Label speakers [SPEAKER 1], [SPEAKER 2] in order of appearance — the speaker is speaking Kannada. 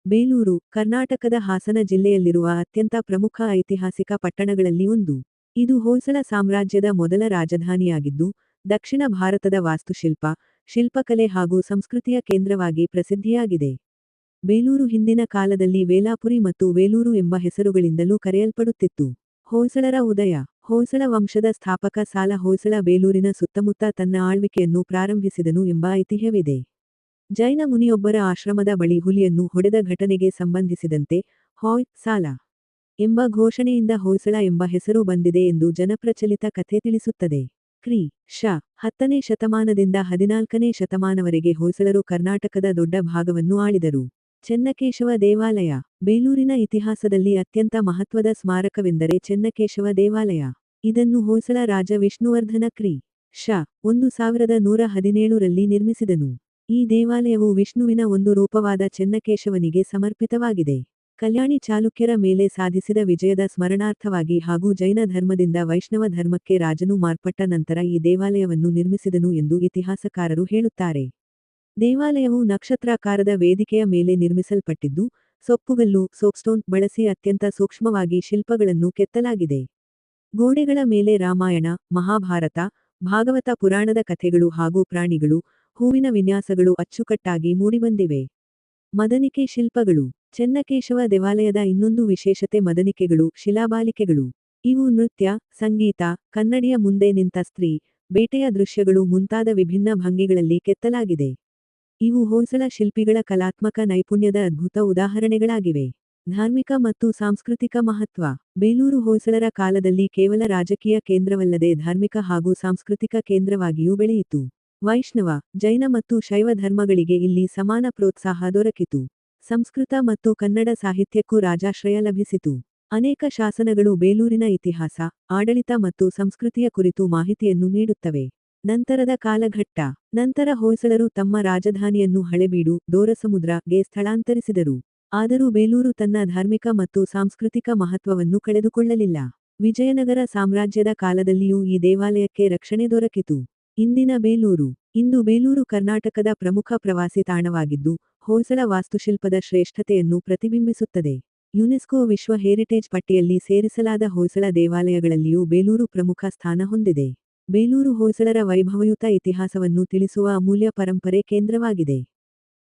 [SPEAKER 1] ಬೇಲೂರು, ಕರ್ನಾಟಕದ ಹಾಸನ ಜಿಲ್ಲೆಯಲ್ಲಿರುವ ಅತ್ಯಂತ ಪ್ರಮುಖ ಐತಿಹಾಸಿಕ ಪಟ್ಟಣಗಳಲ್ಲಿ ಒಂದು. ಇದು ಹೊಯ್ಸಳ ಸಾಮ್ರಾಜ್ಯದ ಮೊದಲ ರಾಜಧಾನಿಯಾಗಿದ್ದು, ದಕ್ಷಿಣ ಭಾರತದ ವಾಸ್ತುಶಿಲ್ಪ, ಶಿಲ್ಪಕಲೆ ಹಾಗೂ ಸಂಸ್ಕೃತಿಯ ಕೇಂದ್ರವಾಗಿ ಪ್ರಸಿದ್ಧಿಯಾಗಿದೆ. ಬೇಲೂರು ಹಿಂದಿನ ಕಾಲದಲ್ಲಿ ವೇಲಾಪುರಿ ಮತ್ತು ವೇಲೂರು ಎಂಬ ಹೆಸರುಗಳಿಂದಲೂ ಕರೆಯಲ್ಪಡುತ್ತಿತ್ತು. ಹೊಯ್ಸಳರ ಉದಯ. ಹೊಯ್ಸಳ ವಂಶದ ಸ್ಥಾಪಕ ಸಾಲ ಹೊಯ್ಸಳ ಬೇಲೂರಿನ ಸುತ್ತಮುತ್ತ ತನ್ನ ಆಳ್ವಿಕೆಯನ್ನು ಪ್ರಾರಂಭಿಸಿದನು ಎಂಬ ಐತಿಹ್ಯವಿದೆ. ಜೈನ ಮುನಿಯೊಬ್ಬರ ಆಶ್ರಮದ ಬಳಿ ಹುಲಿಯನ್ನು ಹೊಡೆದ ಘಟನೆಗೆ ಸಂಬಂಧಿಸಿದಂತೆ ಹೊಯ್ ಸಾಲ ಎಂಬ ಘೋಷಣೆಯಿಂದ ಹೊಯ್ಸಳ ಎಂಬ ಹೆಸರು ಬಂದಿದೆ ಎಂದು ಜನಪ್ರಚಲಿತ ಕಥೆ ತಿಳಿಸುತ್ತದೆ. ಕ್ರಿ. ಶ. 10ನೇ ಶತಮಾನದಿಂದ 14ನೇ ಶತಮಾನವರೆಗೆ ಹೊಯ್ಸಳರು ಕರ್ನಾಟಕದ ದೊಡ್ಡ ಭಾಗವನ್ನು ಆಳಿದರು. ಚೆನ್ನಕೇಶವ ದೇವಾಲಯ. ಬೇಲೂರಿನ ಇತಿಹಾಸದಲ್ಲಿ ಅತ್ಯಂತ ಮಹತ್ವದ ಸ್ಮಾರಕವೆಂದರೆ ಚೆನ್ನಕೇಶವ ದೇವಾಲಯ. ಇದನ್ನು ಹೊಯ್ಸಳ ರಾಜ ವಿಷ್ಣುವರ್ಧನ ಕ್ರಿ. ಶ. 1117ರಲ್ಲಿ ನಿರ್ಮಿಸಿದನು. ಈ ದೇವಾಲಯವು ವಿಷ್ಣುವಿನ ಒಂದು ರೂಪವಾದ ಚೆನ್ನಕೇಶವನಿಗೆ ಸಮರ್ಪಿತವಾಗಿದೆ. ಕಲ್ಯಾಣಿ ಚಾಲುಕ್ಯರ ಮೇಲೆ ಸಾಧಿಸಿದ ವಿಜಯದ ಸ್ಮರಣಾರ್ಥವಾಗಿ ಹಾಗೂ ಜೈನ ಧರ್ಮದಿಂದ ವೈಷ್ಣವ ಧರ್ಮಕ್ಕೆ ರಾಜನು ಮಾರ್ಪಟ್ಟ ನಂತರ ಈ ದೇವಾಲಯವನ್ನು ನಿರ್ಮಿಸಿದನು ಎಂದು ಇತಿಹಾಸಕಾರರು ಹೇಳುತ್ತಾರೆ. ದೇವಾಲಯವು ನಕ್ಷತ್ರಾಕಾರದ ವೇದಿಕೆಯ ಮೇಲೆ ನಿರ್ಮಿಸಲ್ಪಟ್ಟಿದ್ದು, ಸೊಪ್ಪುಗಲ್ಲು ಸೋಪ್ಸ್ಟೋನ್ ಬಳಸಿ ಅತ್ಯಂತ ಸೂಕ್ಷ್ಮವಾಗಿ ಶಿಲ್ಪಗಳನ್ನು ಕೆತ್ತಲಾಗಿದೆ. ಗೋಡೆಗಳ ಮೇಲೆ ರಾಮಾಯಣ, ಮಹಾಭಾರತ, ಭಾಗವತ ಪುರಾಣದ ಕಥೆಗಳು ಹಾಗೂ ಪ್ರಾಣಿಗಳು, ಹೂವಿನ ವಿನ್ಯಾಸಗಳು ಅಚ್ಚುಕಟ್ಟಾಗಿ ಮೂಡಿಬಂದಿವೆ. ಮದನಿಕೆ ಶಿಲ್ಪಗಳು. ಚೆನ್ನಕೇಶವ ದೇವಾಲಯದ ಇನ್ನೊಂದು ವಿಶೇಷತೆ ಮದನಿಕೆಗಳು, ಶಿಲಾಬಾಲಿಕೆಗಳು. ಇವು ನೃತ್ಯ, ಸಂಗೀತ, ಕನ್ನಡಿಯ ಮುಂದೆ ನಿಂತ ಸ್ತ್ರೀ, ಬೇಟೆಯ ದೃಶ್ಯಗಳು ಮುಂತಾದ ವಿಭಿನ್ನ ಭಂಗಿಗಳಲ್ಲಿ ಕೆತ್ತಲಾಗಿದೆ. ಇವು ಹೊಯ್ಸಳ ಶಿಲ್ಪಿಗಳ ಕಲಾತ್ಮಕ ನೈಪುಣ್ಯದ ಅದ್ಭುತ ಉದಾಹರಣೆಗಳಾಗಿವೆ. ಧಾರ್ಮಿಕ ಮತ್ತು ಸಾಂಸ್ಕೃತಿಕ ಮಹತ್ವ. ಬೇಲೂರು ಹೊಯ್ಸಳರ ಕಾಲದಲ್ಲಿ ಕೇವಲ ರಾಜಕೀಯ ಕೇಂದ್ರವಲ್ಲದೆ ಧಾರ್ಮಿಕ ಹಾಗೂ ಸಾಂಸ್ಕೃತಿಕ ಕೇಂದ್ರವಾಗಿಯೂ ಬೆಳೆಯಿತು. ವೈಷ್ಣವ, ಜೈನ ಮತ್ತು ಶೈವ ಧರ್ಮಗಳಿಗೆ ಇಲ್ಲಿ ಸಮಾನ ಪ್ರೋತ್ಸಾಹ ದೊರಕಿತು. ಸಂಸ್ಕೃತ ಮತ್ತು ಕನ್ನಡ ಸಾಹಿತ್ಯಕ್ಕೂ ರಾಜಾಶ್ರಯ ಲಭಿಸಿತು. ಅನೇಕ ಶಾಸನಗಳು ಬೇಲೂರಿನ ಇತಿಹಾಸ, ಆಡಳಿತ ಮತ್ತು ಸಂಸ್ಕೃತಿಯ ಕುರಿತು ಮಾಹಿತಿಯನ್ನು ನೀಡುತ್ತವೆ. ನಂತರದ ಕಾಲಘಟ್ಟ. ನಂತರ ಹೊಯ್ಸಳರು ತಮ್ಮ ರಾಜಧಾನಿಯನ್ನು ಹಳೆಬೀಡು, ದೋರಸಮುದ್ರ ಗೆ ಸ್ಥಳಾಂತರಿಸಿದರು. ಆದರೂ ಬೇಲೂರು ತನ್ನ ಧಾರ್ಮಿಕ ಮತ್ತು ಸಾಂಸ್ಕೃತಿಕ ಮಹತ್ವವನ್ನು ಕಳೆದುಕೊಳ್ಳಲಿಲ್ಲ. ವಿಜಯನಗರ ಸಾಮ್ರಾಜ್ಯದ ಕಾಲದಲ್ಲಿಯೂ ಈ ದೇವಾಲಯಕ್ಕೆ ರಕ್ಷಣೆ ದೊರಕಿತು. ಇಂದಿನ ಬೇಲೂರು. ಇಂದು ಬೇಲೂರು ಕರ್ನಾಟಕದ ಪ್ರಮುಖ ಪ್ರವಾಸಿ ತಾಣವಾಗಿದ್ದು, ಹೊಯ್ಸಳ ವಾಸ್ತುಶಿಲ್ಪದ ಶ್ರೇಷ್ಠತೆಯನ್ನು ಪ್ರತಿಬಿಂಬಿಸುತ್ತದೆ. ಯುನೆಸ್ಕೋ ವಿಶ್ವ ಹೆರಿಟೇಜ್ ಪಟ್ಟಿಯಲ್ಲಿ ಸೇರಿಸಲಾದ ಹೊಯ್ಸಳ ದೇವಾಲಯಗಳಲ್ಲಿಯೂ ಬೇಲೂರು ಪ್ರಮುಖ ಸ್ಥಾನ ಹೊಂದಿದೆ. ಬೇಲೂರು ಹೊಯ್ಸಳರ ವೈಭವಯುತ ಇತಿಹಾಸವನ್ನು ತಿಳಿಸುವ ಅಮೂಲ್ಯ ಪರಂಪರೆ ಕೇಂದ್ರವಾಗಿದೆ.